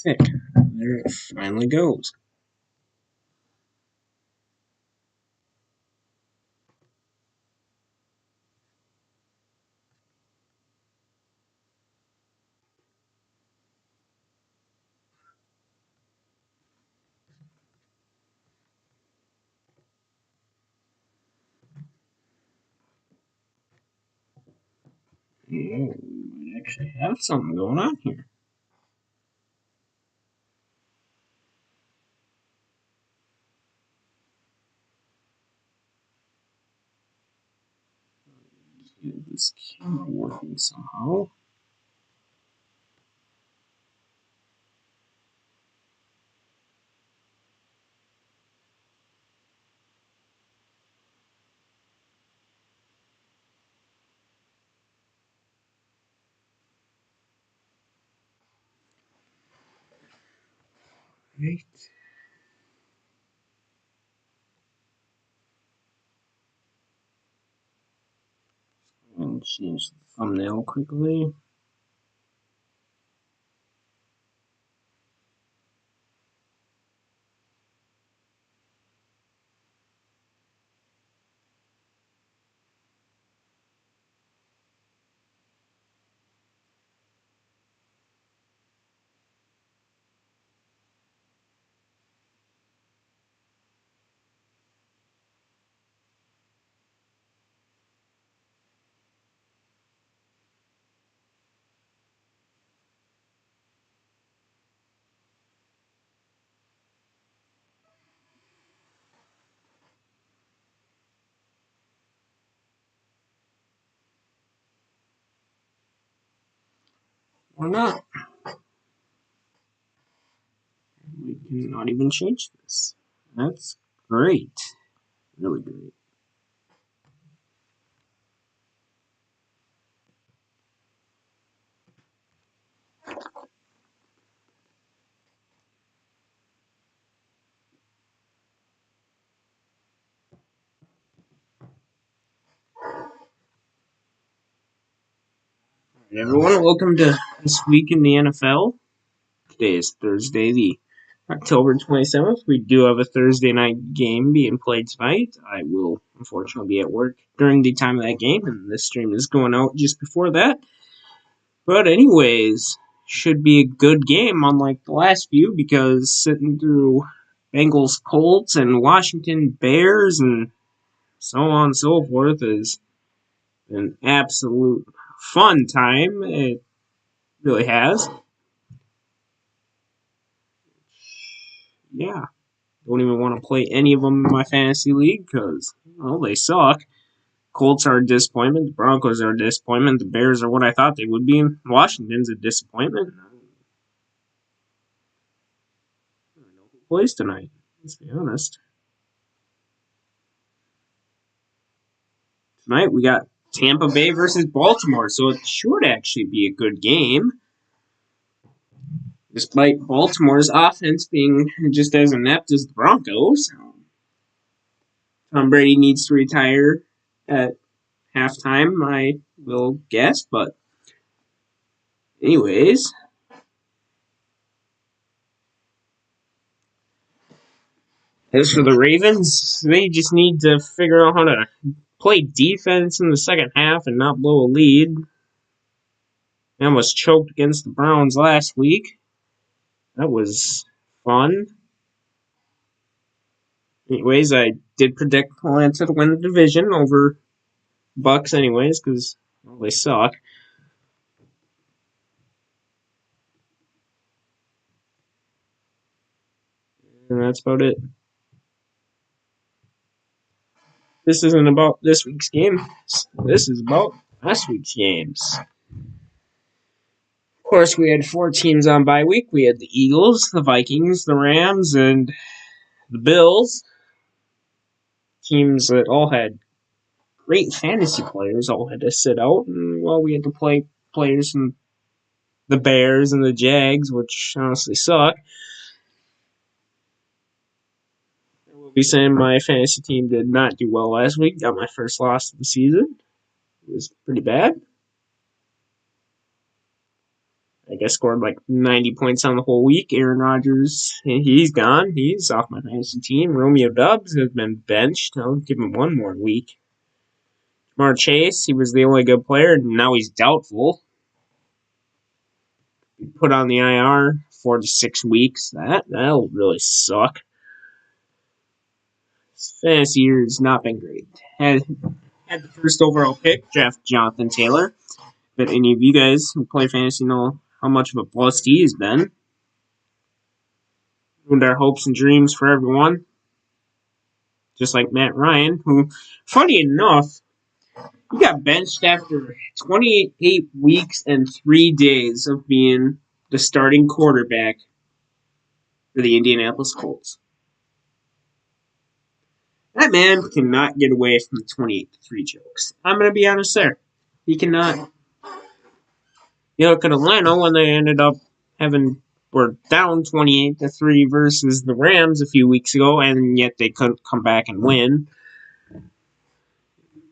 Perfect. There it finally goes. Oh, we might actually have something going on here. Get this camera working somehow. Right. And change the thumbnail quickly. Or not. We can not even change this. That's great. Really great. Right, everyone, welcome to This Week in the NFL. Today is Thursday, the October 27th. We do have a Thursday night game being played tonight. I will, unfortunately, be at work during the time of that game, and this stream is going out just before that. But anyways, should be a good game, unlike the last few, because sitting through Bengals Colts and Washington Bears and so on and so forth is an absolute fun time. It really has. Yeah. Don't even want to play any of them in my fantasy league because, well, they suck. Colts are a disappointment. The Broncos are a disappointment. The Bears are what I thought they would be. And Washington's a disappointment. I don't know who plays tonight. Let's be honest. Tonight we got Tampa Bay versus Baltimore, so it should actually be a good game. Despite Baltimore's offense being just as inept as the Broncos. Tom Brady needs to retire at halftime, I will guess, but anyways. As for the Ravens, they just need to figure out how to play defense in the second half and not blow a lead. They almost choked against the Browns last week. That was fun. Anyways, I did predict Atlanta to win the division over Bucks anyways, because well, they suck. And that's about it. This isn't about this week's game. This is about last week's games. Of course, we had 4 teams on bye week. We had the Eagles, the Vikings, the Rams, and the Bills. Teams that all had great fantasy players all had to sit out, and well, we had to play players from the Bears and the Jags, which honestly suck. I will be saying my fantasy team did not do well last week. Got my first loss of the season. It was pretty bad. I guess scored like 90 points on the whole week. Aaron Rodgers, he's gone. He's off my fantasy team. Romeo Doubs has been benched. I'll give him one more week. Jamar Chase, he was the only good player, and now he's doubtful. Put on the IR 4 to 6 weeks. That'll really suck. This fantasy year has not been great. Had the first overall pick, draft Jonathan Taylor. But any of you guys who play fantasy know how much of a bust he has been. Ruined our hopes and dreams for everyone. Just like Matt Ryan, who, funny enough, he got benched after 28 weeks and 3 days of being the starting quarterback for the Indianapolis Colts. That man cannot get away from the 28-3 jokes. I'm going to be honest there. He cannot. You look at Atlanta when they ended up were down 28-3 versus the Rams a few weeks ago, and yet they couldn't come back and win.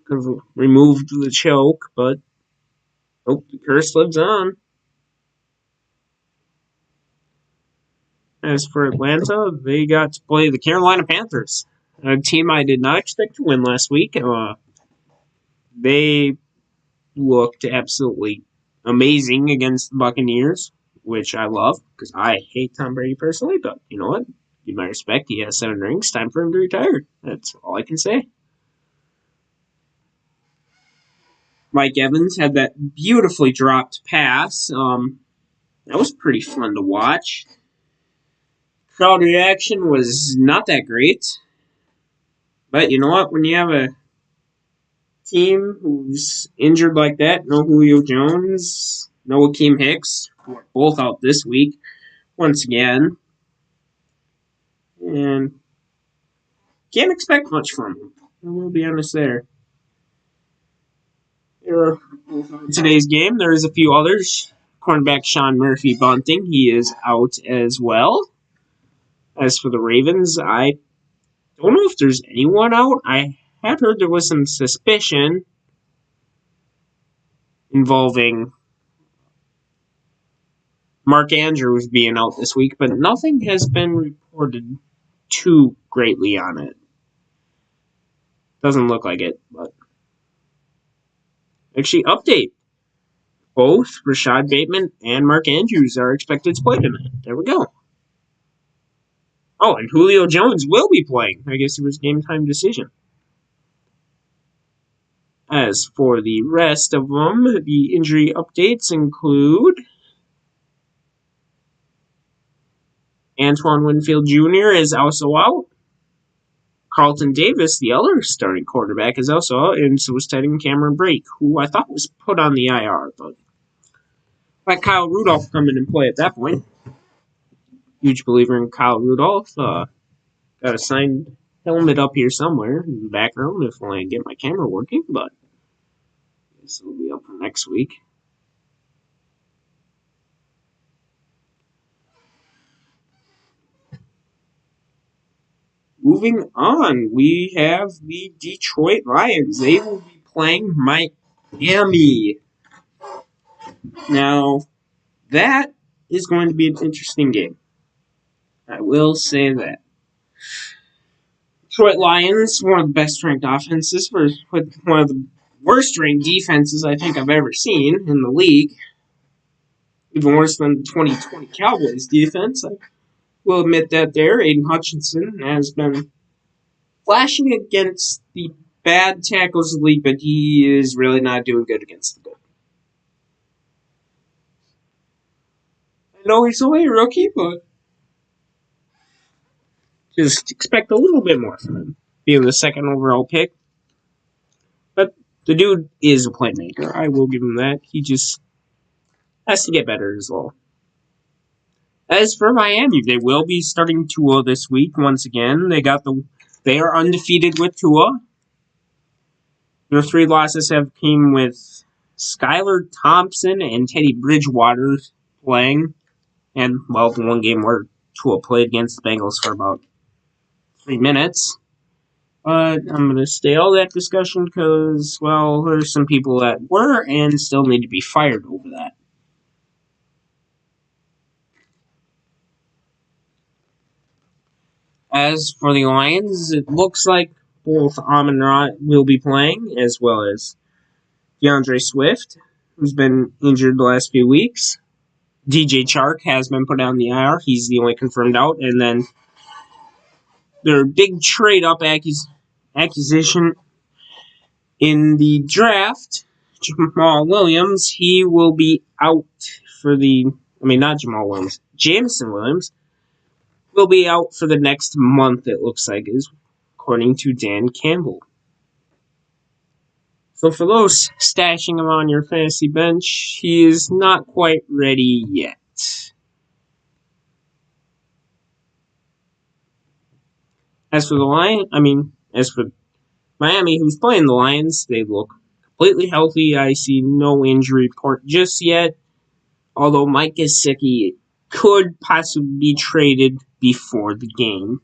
Could have removed the choke, but the curse lives on. As for Atlanta, they got to play the Carolina Panthers, a team I did not expect to win last week. They looked absolutely amazing against the Buccaneers, which I love because I hate Tom Brady personally, but you know what? Give my respect. He has 7 rings. Time for him to retire. That's all I can say. Mike Evans had that beautifully dropped pass. That was pretty fun to watch. Crowd reaction was not that great. But you know what? When you have a team who's injured like that, no Julio Jones, no Akeem Hicks, who are both out this week, once again, and can't expect much from them. I will be honest there. Today's game, there's a few others. Cornerback Sean Murphy-Bunting, he is out as well. As for the Ravens, I don't know if there's anyone out. I had heard there was some suspicion involving Mark Andrews being out this week, but nothing has been reported too greatly on it. Doesn't look like it, but actually, update. Both Rashad Bateman and Mark Andrews are expected to play tonight. There we go. Oh, and Julio Jones will be playing. I guess it was game time decision. As for the rest of them, the injury updates include Antoine Winfield Jr. is also out. Carlton Davis, the other starting quarterback, is also out, and so is tight end Cameron Brake, who I thought was put on the IR, but let Kyle Rudolph come in and play at that point. Huge believer in Kyle Rudolph. Got a signed helmet up here somewhere in the background if I get my camera working, but I guess it'll be up for next week. Moving on, we have the Detroit Lions. They will be playing Miami. Now, that is going to be an interesting game. I will say that. Detroit Lions, one of the best ranked offenses, with one of the worst ranked defenses I think I've ever seen in the league. Even worse than the 2020 Cowboys defense. I will admit that there. Aiden Hutchinson has been flashing against the bad tackles of the league, but he is really not doing good against the good. I know he's only a rookie, but just expect a little bit more from him, being the second overall pick. But the dude is a playmaker. I will give him that. He just has to get better as well. As for Miami, they will be starting Tua this week once again. They are undefeated with Tua. Their 3 losses have came with Skylar Thompson and Teddy Bridgewater playing. And, well, the one game where Tua played against the Bengals for about 3 minutes. But I'm going to stay all that discussion because, well, there's some people that were and still need to be fired over that. As for the Lions, it looks like both Amon-Ra will be playing, as well as DeAndre Swift, who's been injured the last few weeks. DJ Chark has been put on the IR. He's the only confirmed out. And then their big trade-up accusation in the draft, Jamal Williams, he will be out for not Jamal Williams, Jameson Williams will be out for the next month, it looks like, according to Dan Campbell. So for those stashing him on your fantasy bench, he is not quite ready yet. As for Miami, who's playing the Lions, they look completely healthy. I see no injury report just yet, although Mike Gesicki could possibly be traded before the game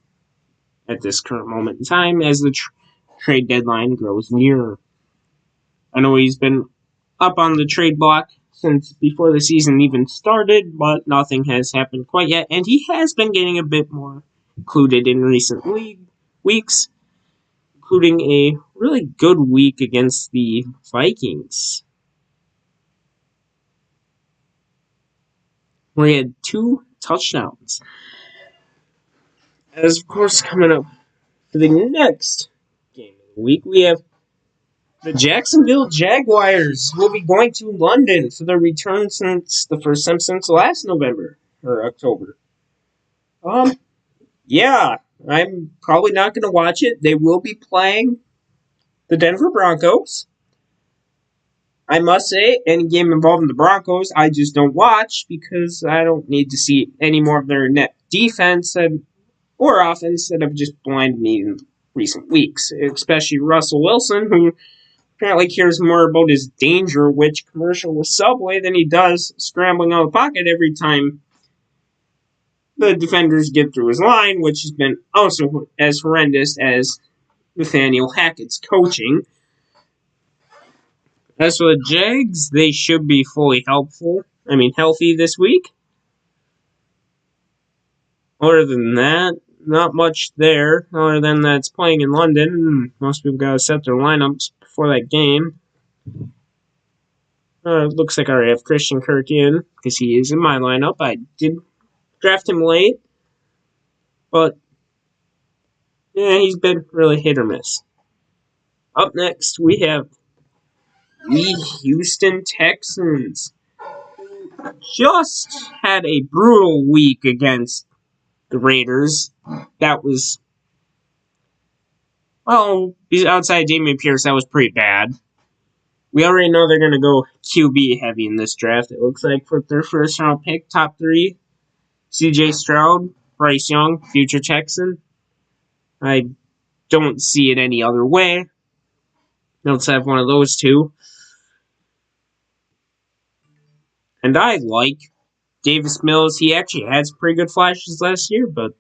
at this current moment in time as the trade deadline grows nearer. I know he's been up on the trade block since before the season even started, but nothing has happened quite yet, and he has been getting a bit more included in recent weeks, including a really good week against the Vikings, where he had 2 touchdowns. As of course, coming up for the next game of the week, we have the Jacksonville Jaguars will be going to London for their return since the first time since last November or October. Yeah, I'm probably not going to watch it. They will be playing the Denver Broncos. I must say, any game involving the Broncos, I just don't watch because I don't need to see any more of their net defense or offense that have just blinded me in recent weeks, especially Russell Wilson, who apparently cares more about his Danger Witch commercial with Subway than he does scrambling out of the pocket every time the defenders get through his line, which has been also as horrendous as Nathaniel Hackett's coaching. As for the Jags, they should be fully healthy this week. Other than that, not much there. Other than that, it's playing in London. Most people got to set their lineups before that game. It looks like I already have Christian Kirk in because he is in my lineup. I did draft him late, but yeah, he's been really hit or miss. Up next, we have the Houston Texans. Just had a brutal week against the Raiders. That was, outside Dameon Pierce, that was pretty bad. We already know they're going to go QB heavy in this draft. It looks like for their first round pick, top 3, CJ Stroud, Bryce Young, future Texan. I don't see it any other way. Let's have one of those 2. And I like Davis Mills. He actually had some pretty good flashes last year, but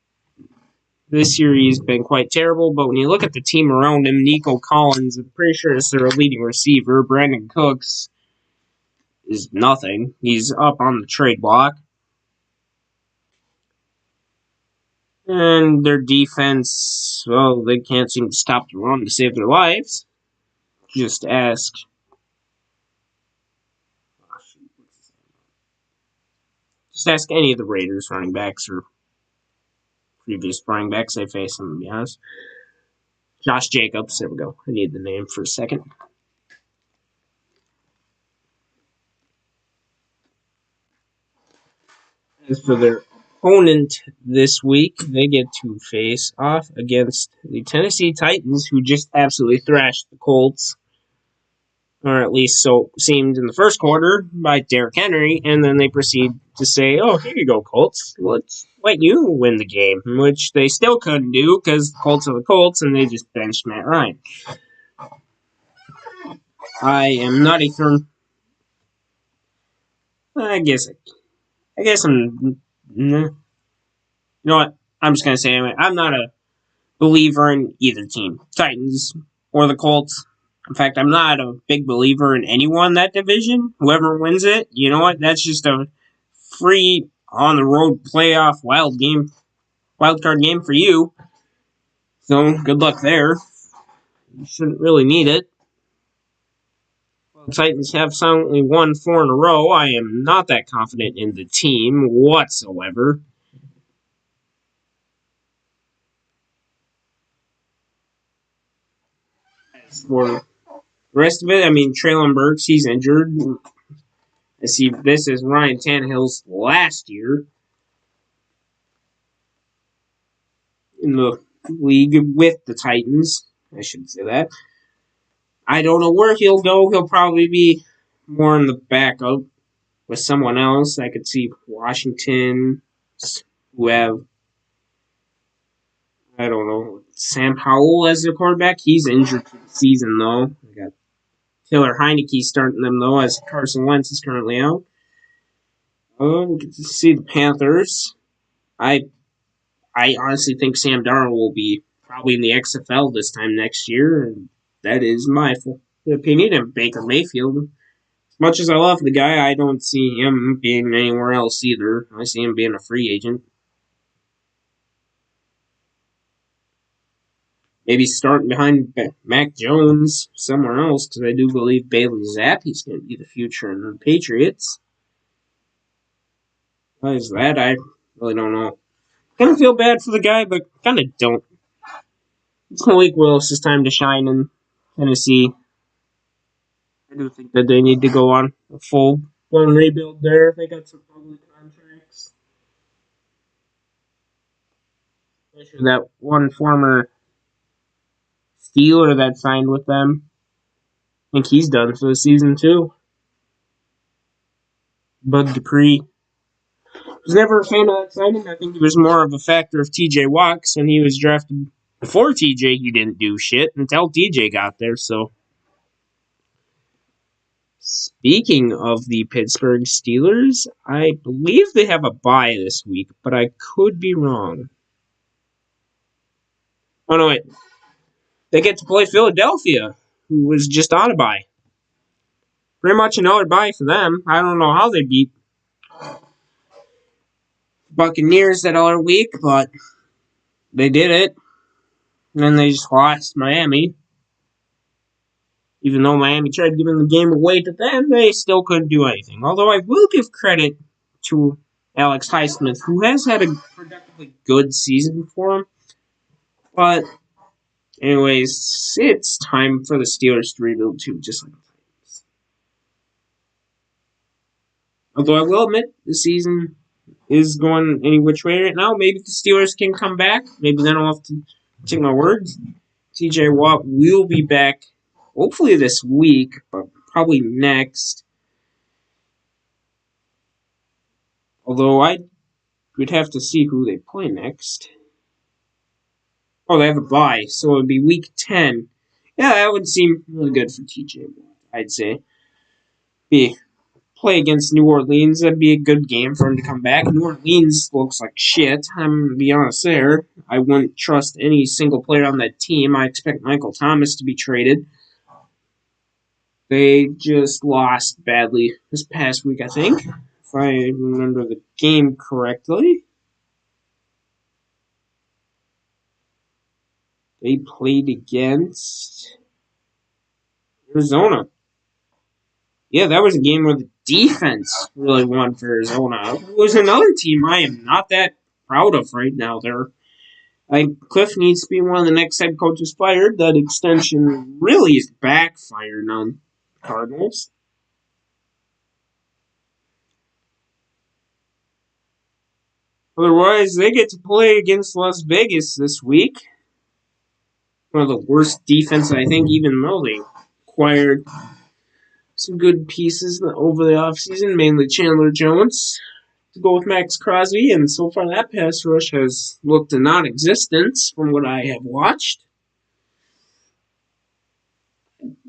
this year he's been quite terrible. But when you look at the team around him, Nico Collins, I'm pretty sure it's their leading receiver. Brandon Cooks is nothing. He's up on the trade block. And their defense, they can't seem to stop the run to save their lives. Just ask any of the Raiders running backs or previous running backs they faced them, to be honest. Josh Jacobs, there we go. I need the name for a second. As for their opponent this week, they get to face off against the Tennessee Titans, who just absolutely thrashed the Colts. Or at least so seemed in the first quarter by Derrick Henry, and then they proceed to say, "Oh, here you go, Colts. Let's let you win the game," which they still couldn't do because the Colts are the Colts, and they just benched Matt Ryan. I am not a firm. I guess I'm. You know what? I'm just gonna say anyway. I'm not a believer in either team, Titans or the Colts. In fact, I'm not a big believer in anyone in that division. Whoever wins it, you know what? That's just a free on-the-road playoff wild card game for you. So, good luck there. You shouldn't really need it. The Titans have silently won 4 in a row. I am not that confident in the team whatsoever. As for the rest of it, I mean, Traylon Burks, he's injured. I see this is Ryan Tannehill's last year in the league with the Titans. I should say that. I don't know where he'll go. He'll probably be more in the backup with someone else. I could see Washington, who have, I don't know, Sam Howell as their quarterback. He's injured for the season, though. I got Taylor Heineke starting them, though, as Carson Wentz is currently out. We get to see the Panthers. I honestly think Sam Darnold will be probably in the XFL this time next year, and that is my opinion. And Baker Mayfield, as much as I love the guy, I don't see him being anywhere else either. I see him being a free agent. Maybe starting behind Mac Jones somewhere else, because I do believe Bailey Zappe's going to be the future in the Patriots. Why is that? I really don't know. Kind of feel bad for the guy, but kind of don't. It's Malik Willis' time to shine in Tennessee. I do think that they need to go on a full-blown rebuild there. They got some public contracts. Especially that one former Steeler that signed with them. I think he's done for the season, too. Bud Dupree. I was never a fan of that signing. I think it was more of a factor of TJ Watt. When he was drafted before TJ, he didn't do shit until TJ got there, so. Speaking of the Pittsburgh Steelers, I believe they have a bye this week, but I could be wrong. Oh, no, wait. They get to play Philadelphia, who was just on a bye. Pretty much another bye for them. I don't know how they beat Buccaneers that other week, but they did it. And then they just lost Miami. Even though Miami tried giving the game away to them, they still couldn't do anything. Although I will give credit to Alex Highsmith, who has had a productively good season for him. But, anyways, it's time for the Steelers to rebuild too, just like the Titans. Although I will admit, the season is going any which way right now. Maybe the Steelers can come back. Maybe then I'll have to take my words. TJ Watt will be back, hopefully this week, but probably next. Although I would have to see who they play next. Oh, they have a bye, so it would be week 10. Yeah, that would seem really good for TJ Watt, I'd say. Play against New Orleans, that'd be a good game for him to come back. New Orleans looks like shit, I'm going to be honest there. I wouldn't trust any single player on that team. I expect Michael Thomas to be traded. They just lost badly this past week, I think, if I remember the game correctly. They played against Arizona. Yeah, that was a game where the defense really won for Arizona. It was another team I am not that proud of right now. Cliff needs to be one of the next head coaches fired. That extension really is backfired on Cardinals. Otherwise, they get to play against Las Vegas this week. One of the worst defense, I think, even though they acquired some good pieces over the offseason, mainly Chandler Jones to go with Max Crosby, and so far that pass rush has looked a non-existent from what I have watched.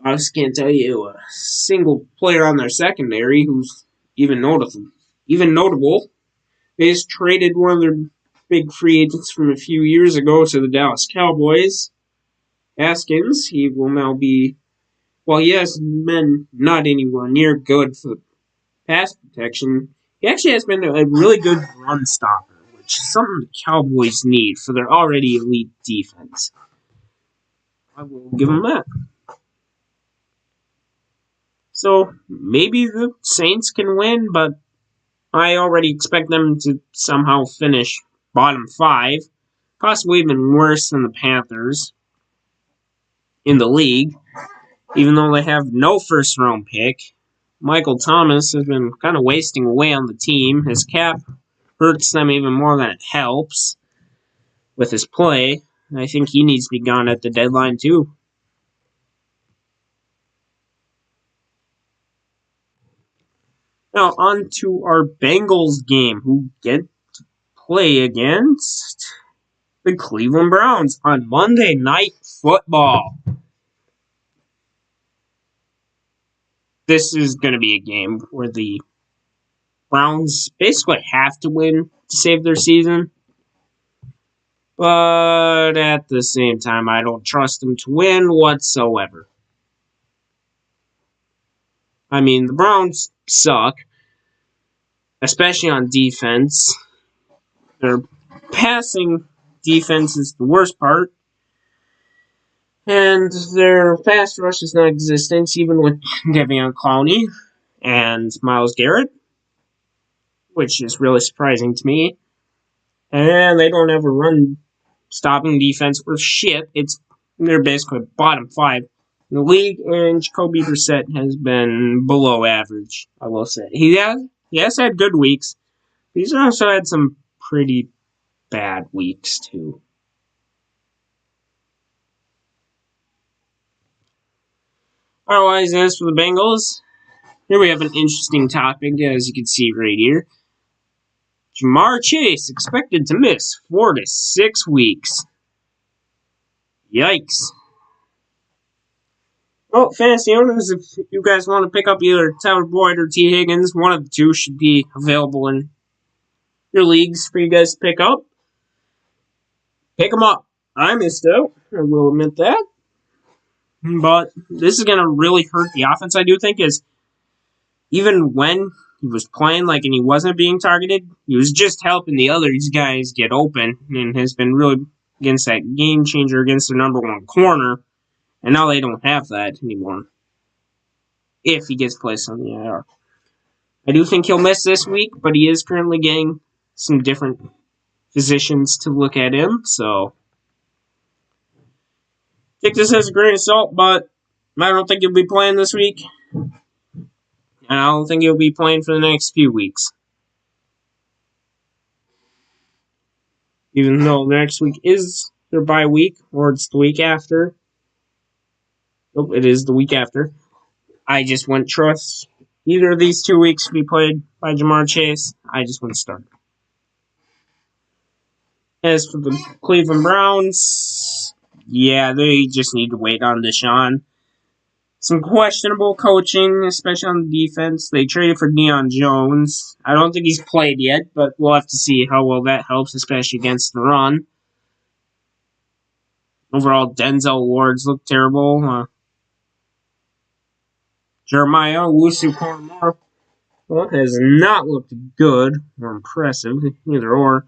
I just can't tell you a single player on their secondary who's even notable. They just traded one of their big free agents from a few years ago to the Dallas Cowboys. Haskins, he will now be, while he has been not anywhere near good for the pass protection, he actually has been a really good run stopper, which is something the Cowboys need for their already elite defense. I will give them that. So maybe the Saints can win, but I already expect them to somehow finish bottom 5, possibly even worse than the Panthers in the league, even though they have no first round pick. Michael Thomas has been kind of wasting away on the team. His cap hurts them even more than it helps with his play. I think he needs to be gone at the deadline too. Now on to our Bengals game, who get to play against the Cleveland Browns on Monday Night Football. This is going to be a game where the Browns basically have to win to save their season. But at the same time, I don't trust them to win whatsoever. I mean, the Browns suck, especially on defense. Their passing defense is the worst part. And their pass rush is non-existent, even with Davion Clowney and Myles Garrett, which is really surprising to me. And they don't have a run-stopping defense or shit. They're basically bottom 5 in the league, and Jacoby Brissett has been below average, I will say. He has had good weeks. He's also had some pretty bad weeks, too. Otherwise, as for the Bengals, here we have an interesting topic, as you can see right here. Ja'Marr Chase expected to miss 4 to 6 weeks. Yikes. Well, fantasy owners, if you guys want to pick up either Tyler Boyd or T. Higgins, one of the two should be available in your leagues for you guys to pick up. Pick them up. I missed out. I will admit that. But this is going to really hurt the offense, I do think, is even when he was playing and he wasn't being targeted, he was just helping the other guys get open and has been really against that game changer against their number 1 corner. And now they don't have that anymore. If he gets placed on the IR. I do think he'll miss this week, but he is currently getting some different physicians to look at him, so take this as a grain of salt, but I don't think he'll be playing this week. And I don't think he'll be playing for the next few weeks. Even though the next week is their bye week, or it's the week after. Nope, it is the week after. I just wouldn't trust either of these 2 weeks to be played by Ja'Marr Chase. I just wouldn't start. As for the Cleveland Browns, yeah, they just need to wait on Deshaun. Some questionable coaching, especially on the defense. They traded for Deion Jones. I don't think he's played yet, but we'll have to see how well that helps, especially against the run. Overall, Denzel Ward's looked terrible. Jeremiah Owusu-Koramoah has not looked good or impressive, either or.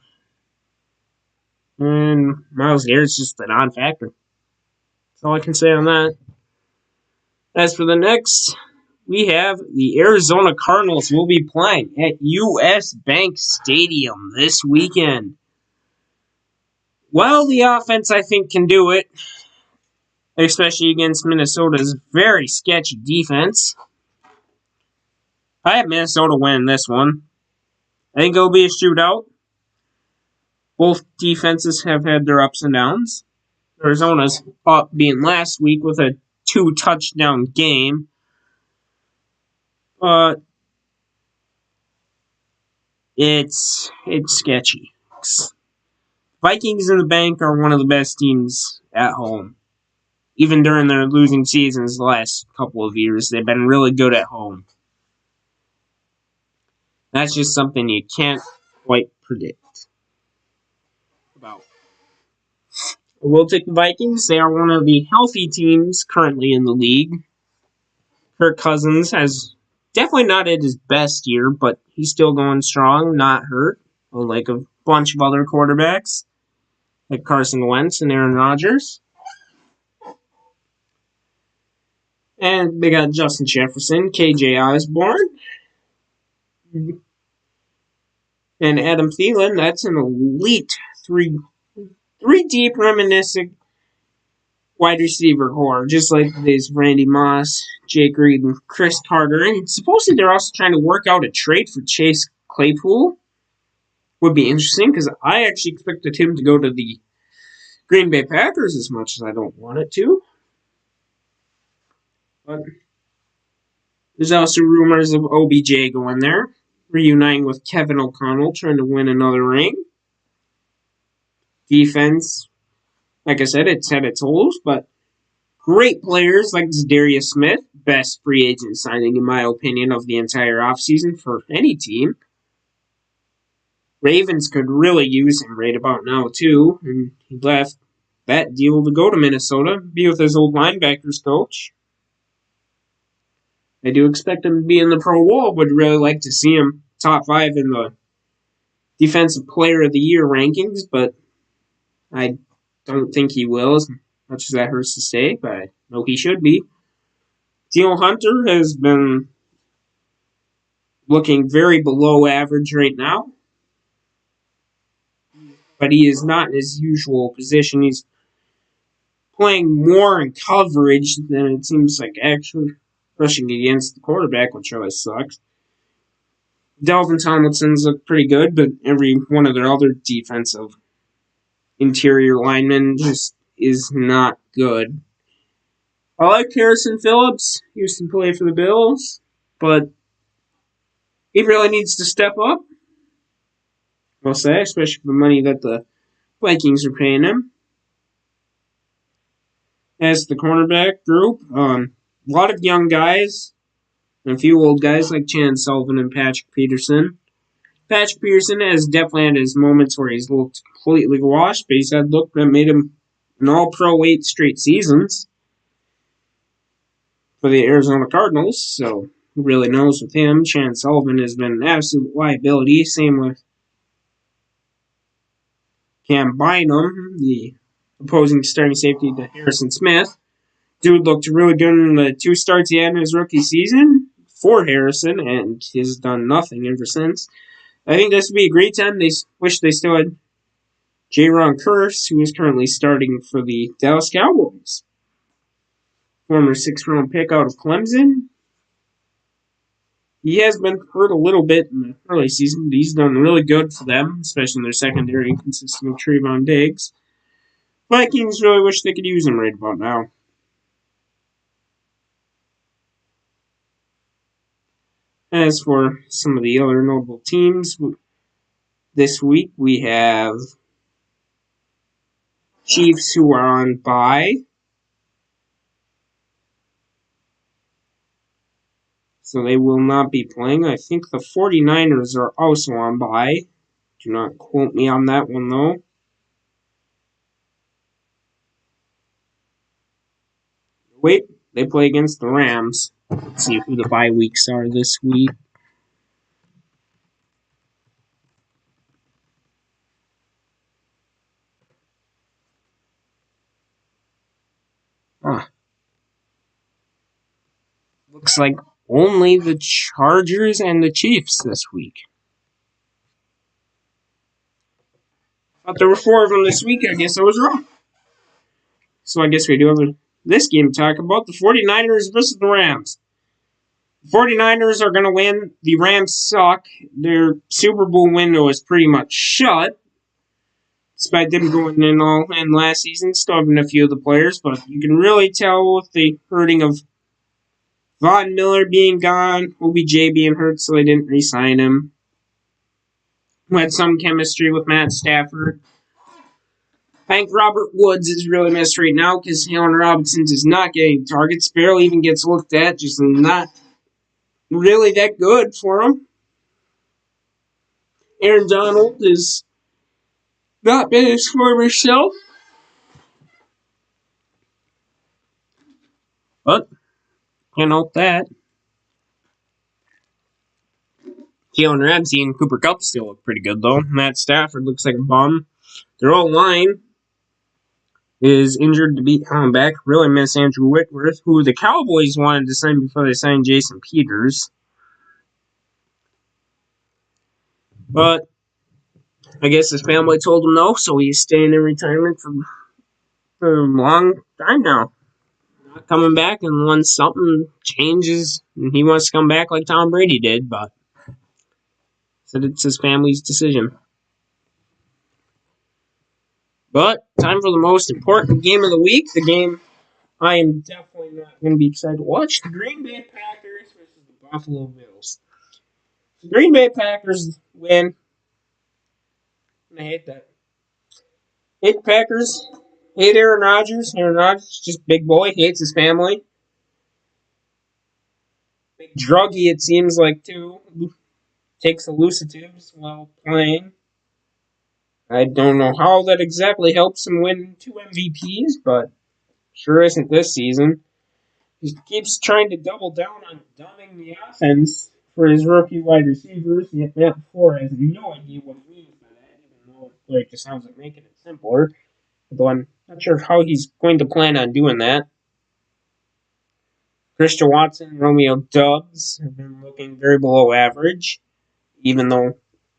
And Myles Garrett's just a non-factor. That's all I can say on that. As for the next, we have the Arizona Cardinals will be playing at US Bank Stadium this weekend. Well, the offense, I think, can do it, especially against Minnesota's very sketchy defense. I have Minnesota win this one. I think it'll be a shootout. Both defenses have had their ups and downs. Arizona's up being last week with a 2-touchdown game. But it's sketchy. Vikings in the bank are one of the best teams at home. Even during their losing seasons the last couple of years, they've been really good at home. That's just something you can't quite predict about. We'll take the Vikings. They are one of the healthy teams currently in the league. Kirk Cousins has definitely not at his best year, but he's still going strong, not hurt, unlike a bunch of other quarterbacks, like Carson Wentz and Aaron Rodgers. And they got Justin Jefferson, KJ Osborne, and Adam Thielen. That's an elite three deep reminiscent wide receiver core, just like this Randy Moss, Jake Reed, and Chris Carter. And supposedly they're also trying to work out a trade for Chase Claypool. Would be interesting because I actually expected him to go to the Green Bay Packers as much as I don't want it to. But there's also rumors of OBJ going there, reuniting with Kevin O'Connell, trying to win another ring. Defense, like I said, it's had its holes, but great players like Darius Smith, best free agent signing, in my opinion, of the entire offseason for any team. Ravens could really use him right about now, too, and he left that deal to go to Minnesota, be with his old linebackers coach. I do expect him to be in the Pro Bowl. Would really like to see him top 5 in the Defensive Player of the Year rankings, but I don't think he will, as much as that hurts to say, but I know he should be. Danielle Hunter has been looking very below average right now, but he is not in his usual position. He's playing more in coverage than it seems like actually rushing against the quarterback, which always sucks. Delvin Tomlinson's looked pretty good, but every one of their other defensive interior linemen just is not good. I like Harrison Phillips. He used to play for the Bills, but he really needs to step up, I'll say, especially for the money that the Vikings are paying him. As the cornerback group, a lot of young guys, and a few old guys like Chan Sullivan and Patrick Peterson. Patrick Peterson has definitely had his moments where he's looked completely washed, but he's had look that made him an all-pro 8 straight seasons for the Arizona Cardinals, so who really knows with him. Chan Sullivan has been an absolute liability. Same with Cam Bynum, the opposing starting safety to Harrison Smith. Dude looked really good in the 2 starts he had in his rookie season for Harrison, and has done nothing ever since. I think this would be a great time. They wish they still had Jaron Kearse, who is currently starting for the Dallas Cowboys. Former 6th-round pick out of Clemson. He has been hurt a little bit in the early season, but he's done really good for them, especially in their secondary, consisting of Trevon Diggs. Vikings really wish they could use him right about now. As for some of the other notable teams, this week we have Chiefs who are on bye. So they will not be playing. I think the 49ers are also on bye. Do not quote me on that one, though. Wait, they play against the Rams. Let's see who the bye weeks are this week. Looks like only the Chargers and the Chiefs this week. Thought there were 4 of them this week. I guess I was wrong. So I guess we do have this game to talk about. The 49ers versus the Rams. The 49ers are going to win. The Rams suck. Their Super Bowl window is pretty much shut. Despite them going in all in last season, still having a few of the players, but you can really tell with the hurting of Von Miller being gone, OBJ being hurt, so they didn't re-sign him. Who had some chemistry with Matt Stafford. I think Robert Woods is really missed right now because Allen Robinson is not getting targets, barely even gets looked at, just not really that good for him. Aaron Donald is not been his former self. But, can't help that. Jalen Ramsey and Cooper Kupp still look pretty good, though. Matt Stafford looks like a bum. Their old line is injured to be coming back. Really miss Andrew Whitworth, who the Cowboys wanted to sign before they signed Jason Peters. But I guess his family told him no, so he's staying in retirement for a long time now. Not coming back unless something changes and he wants to come back like Tom Brady did, but said it's his family's decision. But time for the most important game of the week, the game I am definitely not going to be excited to watch, the Green Bay Packers versus the Buffalo Bills. The Green Bay Packers win. I hate that. Hate the Packers. Hate Aaron Rodgers. Aaron Rodgers, just big boy, hates his family. Big druggy, it seems like, too. Takes hallucinogens while playing. I don't know how that exactly helps him win 2 MVPs, but sure isn't this season. He keeps trying to double down on dumbing the offense for his rookie wide receivers, yet Matt LaFleur has no idea what he means by that, even though it just sounds like making it simpler. Although I'm not sure how he's going to plan on doing that. Christian Watson and Romeo Doubs have been looking very below average, even though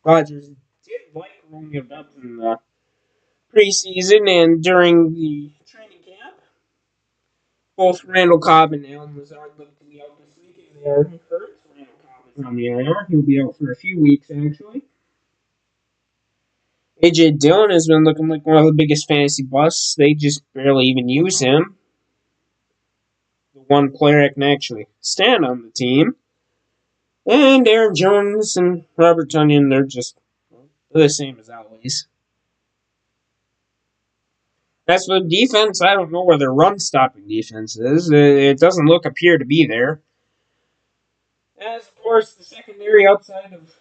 Rodgers did like Romeo Doubs in the preseason and during the training camp. Both Randall Cobb and Allen Lazard look to be out this week, and they are hurt. Randall Cobb is on the IR. He'll be out for a few weeks, actually. AJ Dillon has been looking like one of the biggest fantasy busts. They just barely even use him. The one player that can actually stand on the team. And Aaron Jones and Robert Tonyan, they're the same as always. As for the defense, I don't know where their run-stopping defense is. It doesn't appear to be there. As, of course, the secondary outside of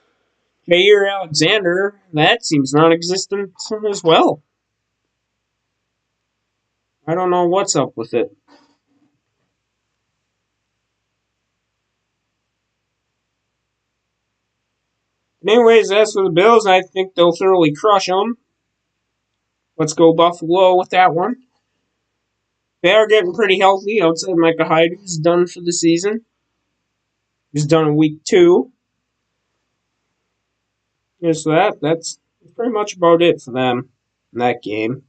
Jair Alexander, that seems non-existent as well. I don't know what's up with it. Anyways, as for the Bills, I think they'll thoroughly crush them. Let's go Buffalo with that one. They are getting pretty healthy outside Micah Hyde, who's done for the season. He's done in week 2. So that's pretty much about it for them in that game.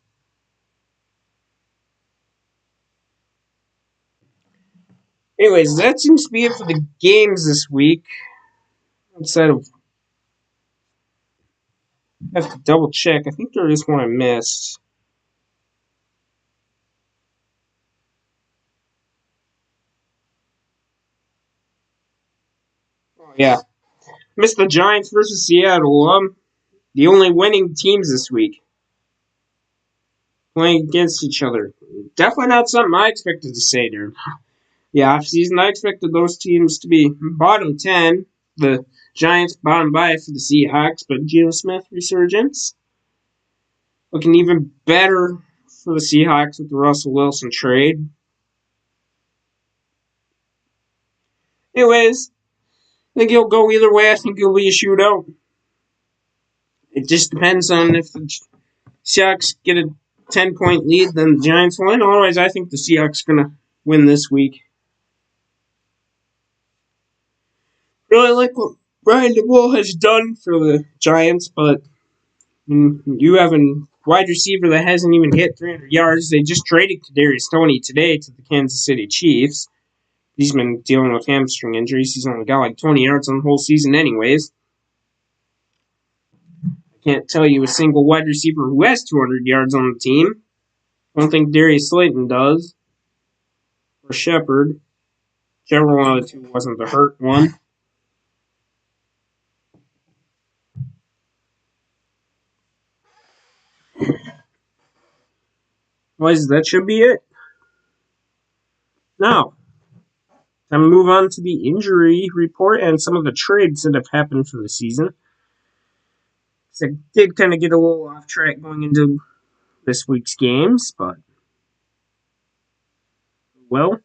Anyways, that seems to be it for the games this week. Outside of, I have to double check. I think there is one I missed. Oh yeah, missed the Giants versus Seattle. The only winning teams this week playing against each other. Definitely not something I expected to say during the offseason. I expected those teams to be bottom 10. The Giants bottom 5 for the Seahawks, but Geno Smith resurgence. Looking even better for the Seahawks with the Russell Wilson trade. Anyways, I think it'll go either way. I think it'll be a shootout. It just depends on if the Seahawks get a 10-point lead, then the Giants win. Otherwise, I think the Seahawks are going to win this week. Really like what Brian DeWool has done for the Giants, but you have a wide receiver that hasn't even hit 300 yards. They just traded Kadarius Toney today to the Kansas City Chiefs. He's been dealing with hamstring injuries. He's only got like 20 yards on the whole season anyways. I can't tell you a single wide receiver who has 200 yards on the team. I don't think Darius Slayton does. Or Shepard. Whichever one of the two wasn't the hurt one. Anyways, that should be it. Now, time to move on to the injury report and some of the trades that have happened for the season. So I did kind of get a little off track going into this week's games, but well.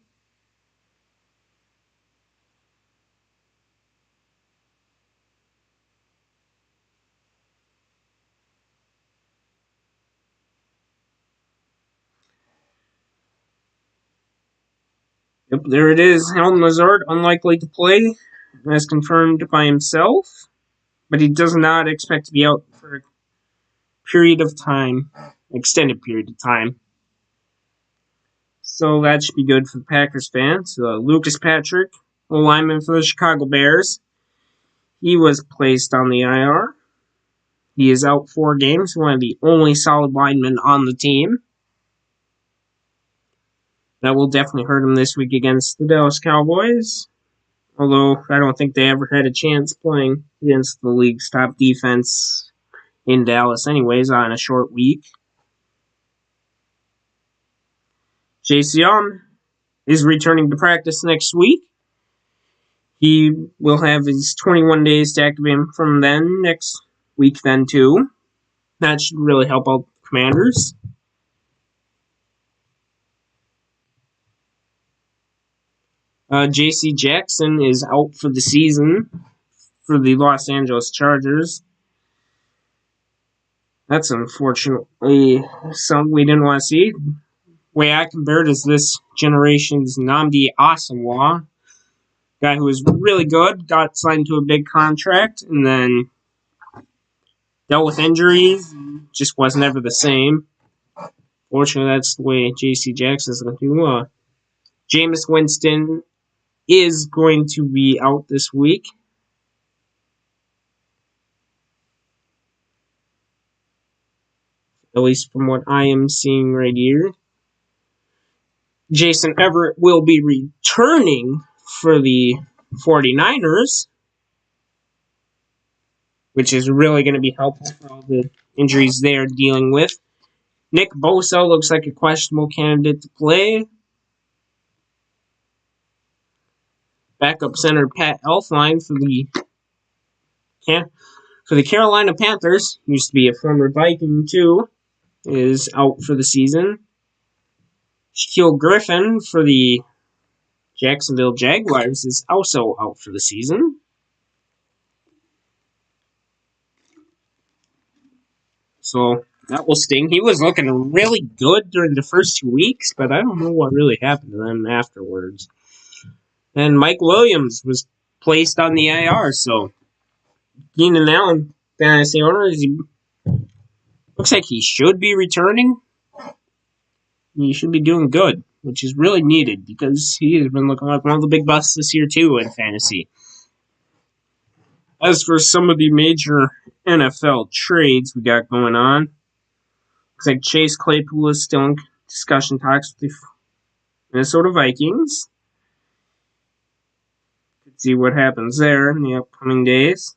Yep, there it is. Allen Lazard, unlikely to play, as confirmed by himself, but he does not expect to be out for a period of time, extended period of time. So that should be good for the Packers fans. Lucas Patrick, a lineman for the Chicago Bears, he was placed on the IR. He is out 4 games, one of the only solid linemen on the team. That will definitely hurt him this week against the Dallas Cowboys. Although I don't think they ever had a chance playing against the league's top defense in Dallas anyways on a short week. Chase Young is returning to practice next week. He will have his 21 days to activate him from then, next week then too. That should really help out the Commanders. J.C. Jackson is out for the season for the Los Angeles Chargers. That's unfortunately something we didn't want to see. The way I compared is this generation's Nnamdi Asomugha, guy who was really good, got signed to a big contract, and then dealt with injuries, just wasn't ever the same. Fortunately, that's the way J.C. Jackson's going to do. Jameis Winston is going to be out this week. At least from what I am seeing right here. Jason Everett will be returning for the 49ers, which is really going to be helpful for all the injuries they are dealing with. Nick Bosa looks like a questionable candidate to play. Backup center Pat Elflein for the Carolina Panthers, used to be a former Viking too, is out for the season. Shaquille Griffin for the Jacksonville Jaguars is also out for the season. So that will sting. He was looking really good during the first 2 weeks, but I don't know what really happened to them afterwards. And Mike Williams was placed on the IR, so Keenan Allen, fantasy owner, looks like he should be returning. He should be doing good, which is really needed because he has been looking like one of the big busts this year too in fantasy. As for some of the major NFL trades we got going on, looks like Chase Claypool is still in discussion talks with the Minnesota Vikings. Could see what happens there in the upcoming days.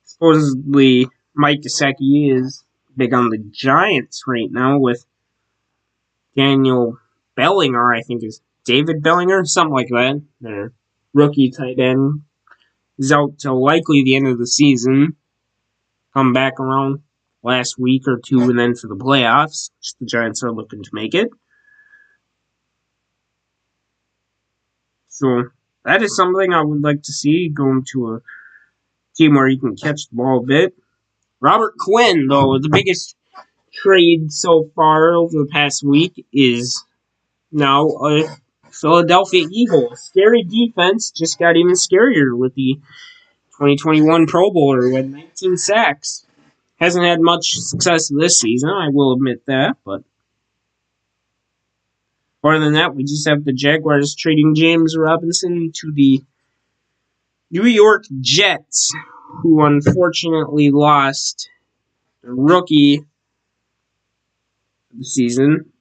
Supposedly, Mike Gesicki is big on the Giants right now with Daniel Bellinger, I think is David Bellinger, something like that. Their rookie tight end is out till likely the end of the season. Come back around last week or two, and then for the playoffs, which the Giants are looking to make it. So that is something I would like to see, going to a team where you can catch the ball a bit. Robert Quinn, though, the biggest trade so far over the past week is now a Philadelphia Eagles. Scary defense just got even scarier with the 2021 Pro Bowler with 19 sacks. Hasn't had much success this season, I will admit that, but other than that, we just have the Jaguars trading James Robinson to the New York Jets, who unfortunately lost the rookie of the season,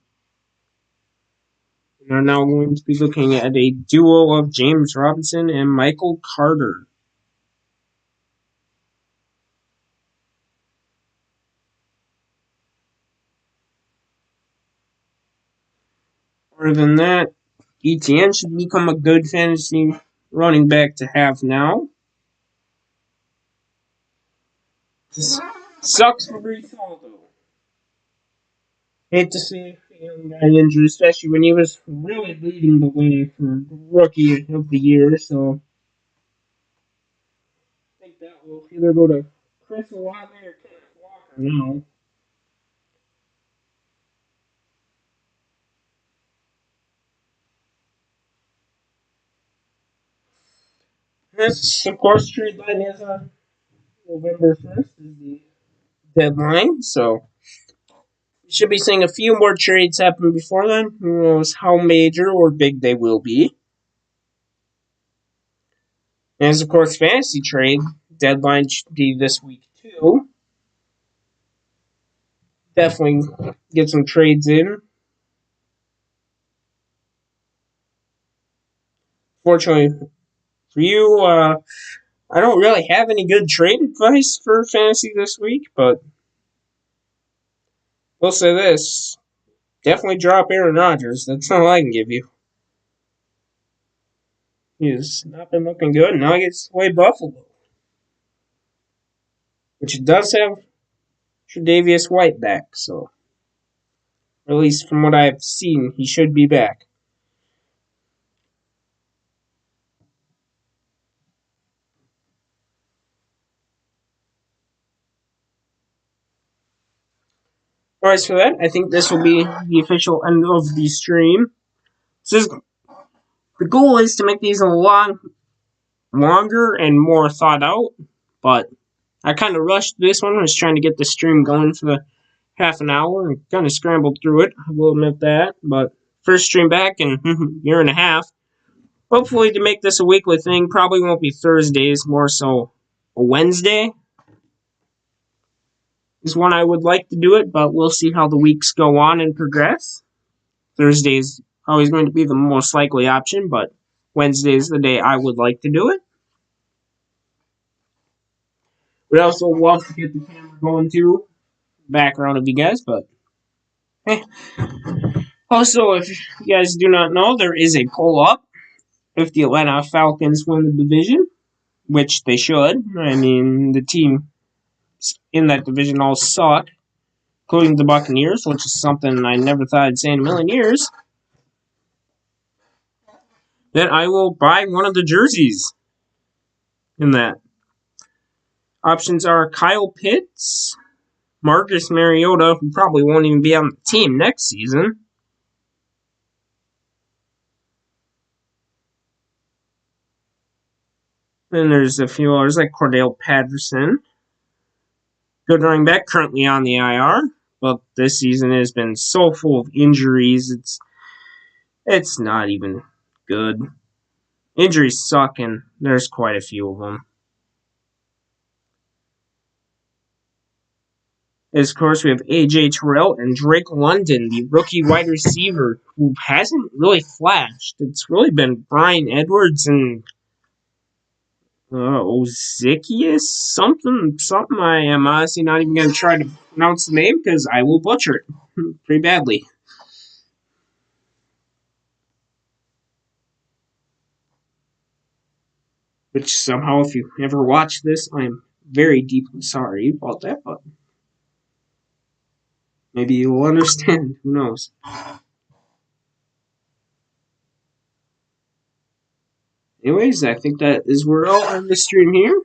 and are now going to be looking at a duo of James Robinson and Michael Carter. Other than that, ETN should become a good fantasy running back to have now. Just sucks for Brees Hall, though. Hate to see a young guy injured, especially when he was really leading the way for Rookie of the Year, so I think that will either go to Chris Olave or Kenneth Walker now. This, of course, trade line is November 1st is the deadline, so we should be seeing a few more trades happen before then. Who knows how major or big they will be. As of course, fantasy trade deadline should be this week too. Definitely get some trades in. Fortunately for you, I don't really have any good trade advice for fantasy this week, but we'll say this. Definitely drop Aaron Rodgers. That's all I can give you. He's not been looking good. Now he gets to play Buffalo, which does have Tre'Davious White back, so at least from what I've seen, he should be back. Alright, for that, I think this will be the official end of the stream. The goal is to make these a lot longer and more thought out, but I kind of rushed this one. I was trying to get the stream going for the half an hour and kind of scrambled through it. I will admit that, but first stream back in a year and a half. Hopefully, to make this a weekly thing, probably won't be Thursdays, more so a Wednesday is when I would like to do it, but we'll see how the weeks go on and progress. Thursday is always going to be the most likely option, but Wednesday is the day I would like to do it. We'd also love to get the camera going too, background of you guys, but also, if you guys do not know, there is a poll up. If the Atlanta Falcons win the division, which they should. I mean, the team in that division all suck, including the Buccaneers, which is something I never thought I'd say in a million years. Then I will buy one of the jerseys in that. Options are Kyle Pitts, Marcus Mariota, who probably won't even be on the team next season. Then there's a few others like Cordell Patterson. Good running back, currently on the IR. But this season has been so full of injuries, it's not even good. Injuries suck, and there's quite a few of them. As, of course, we have A.J. Terrell and Drake London, the rookie wide receiver, who hasn't really flashed. It's really been Bryan Edwards and Ozikius something. I am honestly not even going to try to pronounce the name because I will butcher it pretty badly. Which somehow, if you ever watch this, I am very deeply sorry about that, but maybe you'll understand. Who knows? Anyways, I think that is where I'll end the stream here.